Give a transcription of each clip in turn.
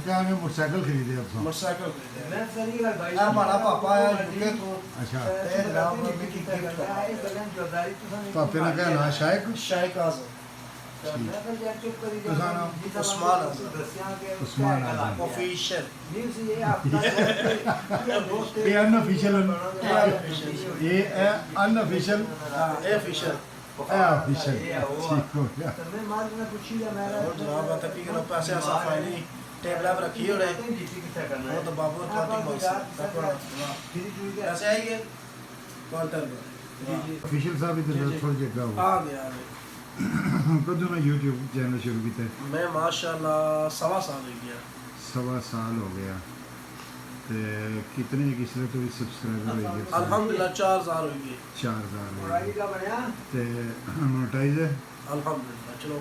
बच्चा ने मोटरसाइकिल खरीदे अब मोटरसाइकिल खरीदे मैं सही है भाई हमारा पापा आया यूके तो अच्छा जनाब मम्मी की गिफ्ट पापे ने क्या नाम शायक शायक आज़म उस्मान ऑफिशियल ये अनऑफिशियल ये अनऑफिशियल ऑफिशियल ऑफिशियल ठीक हो गया और जनाब बात की करो पैसे ऐसा फाइली टेबल पर रखी हो रहे वो तो बाबू खाती बॉक्स ऐसे आएंगे कॉल कर ऑफिशियल साहब इधर थोड़ी जगह हो आ गया कदों ना यूट्यूब चैनल शुरू किया मैं माशाल्लाह 1.25 साल हो गया 1.25 साल हो गया ते कितने किसने तो भी सब्सक्राइबर हो गए अल्हम्दुलिल्लाह 4000 हो गए 4000 ते मोनेटाइज है अल्हम्दुलिल्लाह चलो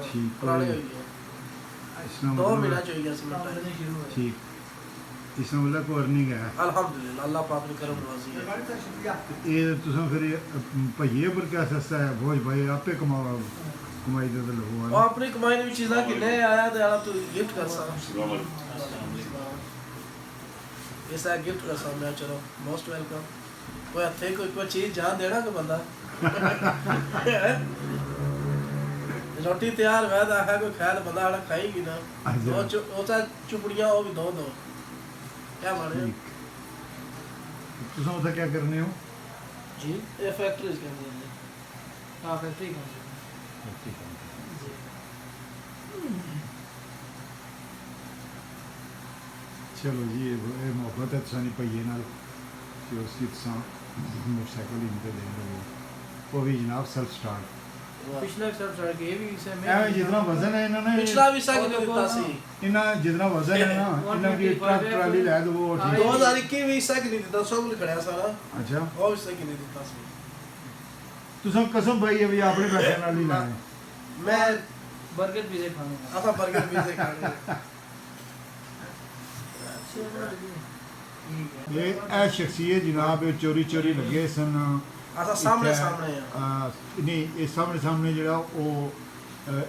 ठीक पुराने हो गए इसमें 2 महीना चाहिए मोनेटाइज ठीक इसमें मतलब को अर्निंग है अल्हम्दुलिल्लाह अल्लाह पाक ने करम नवाजी है ये तुम फिर भइये पर क्या सस्ता है भोज भाई आपे कमाओ कमाई दे लो वो अपनी कमाई ने चीज़ा किने आया तो यार तू गिफ्ट कर सा ऐसा गिफ्ट कर सा मैं चलो मोस्ट वेलकम कोई थे कोई चीज़ जान देना को बंदा रोटी तैयार वैदा है कोई खैर बंदा आड़ा खाएगी ना दो चुपड़ियाँ वो भी दो क्या माने तुम उधर क्या करने हो जी ये फैक्ट्रीज के अंदर हाँ फैक्ट्री का चलो जी ये मोहब्बत है तुसानी भइये नाल कि उसकी तुसां मोटरसाइकिल इनके देंगे वो भी जनाब सेल्फ स्टार्ट पिछला सब सड़क ये भी से में जितना वजन है इन्होंने पिछला भी सा किलो दिता सी इना जितना वजन है ना इना की ट्रक ट्राली ले दो वो ठीक 2021 में सा किलो दिता सब लिख खड़ा सारा अच्छा वो सा किलो दिता सी तुसां कसम भाई अभी अपने पैसे नाल ही लाए मैं बर्गर पिज़्ज़ा खाऊंगा ऐसा बर्गर पिज़्ज़ा खाने ये ऐ शख्सियत जनाब चोरी चोरी लगे सन ऐसा सामने है नहीं ये सामने जड़ा वो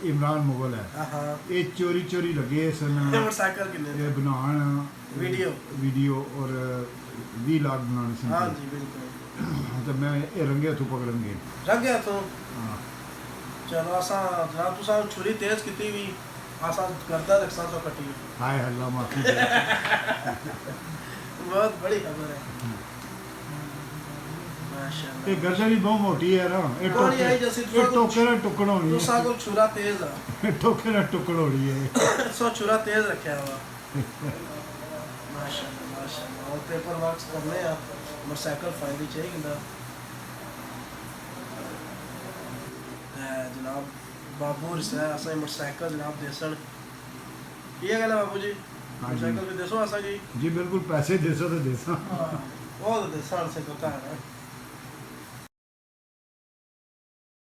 इमरान मुगल है ये चोरी चोरी लगे सन मोटरसाइकिल किने ये बनान वीडियो और वीलॉग बनाने सन हां जी बिल्कुल तो मैं ये रंगे हाथों पकड़ेंगे रंगे हाथों चलो ऐसा जनाब तुसा छुरी तेज कितनी भी आसा करदा रखसा तो कटी हाय अल्लाह माफी बहुत बड़ी खबर है माशाल्लाह ये गर्दन ही बहुत मोटी है ना ये टोके ना टुकड़ होनी है तुसा को छुरा तेज है टोके ना टुकड़ होनी है सो छुरा तेज रखा हुआ माशाल्लाह और पेपर वर्क्स करने हैं मोटरसाइकिल फाइनली चाहिए ना जनाब बाबू से असा मोटरसाइकिल जनाब देसन ये गल है बाबू जी मोटरसाइकिल भी देसो असा जी बिल्कुल पैसे देसो तो देसा वो तो देसन से पता है